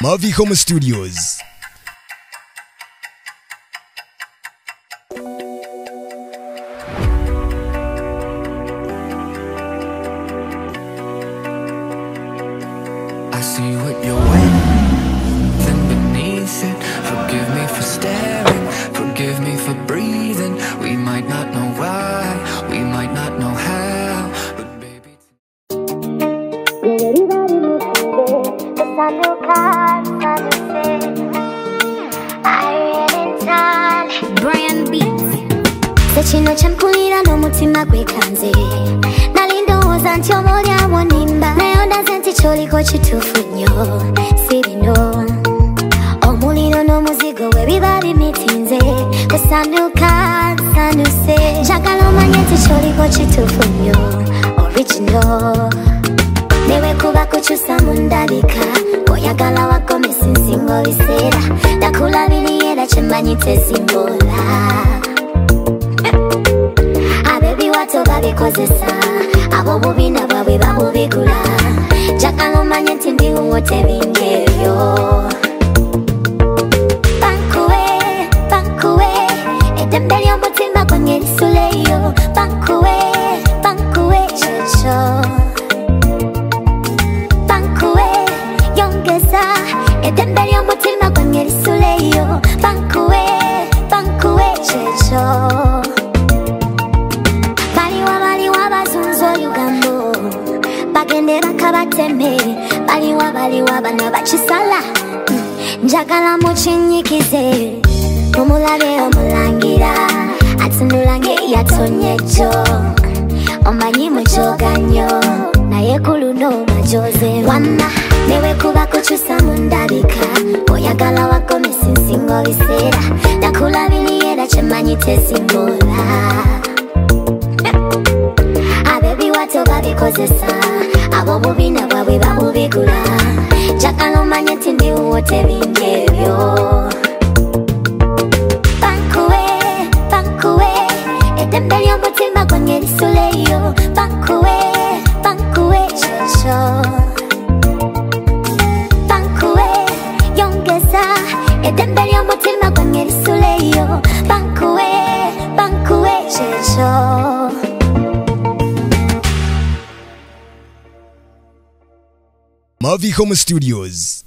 Mavi Home Studios. I see what you're wearing, then beneath it. Forgive me for staring, forgive me for breathing. We might not know why, we might not know how, but baby Brian Beats. Sekino chamkulira no mutima kwekanze nalindowooza nti omulyawo nimba naye ndaze nti kyoliko kituufu nnyo si bino omuliro n'omuzigo bwe biba bimitinze kusanduka nsanduse njagala omanye nti kyoliko kituufu nnyo original newekuba kukyusa mu ndabika oyagala wagomesa ensingo biseera ndakulabiriye era kyemanyi tezimbola abebiwato babikozesa ab'obubina bwabwe babubigula njagala omanye nti ndiwo tebinga ebyo bankuwe bankuwe eddembe ly'omutima gwange lisuleyo bankuwe bankuwe kyekyo eddembe ly'omutima gwange lisuleyo bankuwe bankuwe kyekyo baliwa bazunza olugambo bagende bakabateme baliwa bano bakisala njagala mukinyikize mumulabe omulangira atunula ng'eyatonye jjo omanyi mukyoga nnyo naye ku luno majoze wamma newekuba kukyusa mu ndabika oyagala wagomesa ensingo biseera ndakulabiriye era kyemanyi tezimbola abebiwato babikozesa ab'obubina bwabwe babubigula njagala omanye nti ndiwo tebinga ebyo bankuwe bankuwe eddembe ly'omutima gwange lisuleyo bankuwe bankuwe kyekyo eddembe ly'omutima gwange lisuleyo bankuwe bankuwe kyekyo Mavi Home Studios.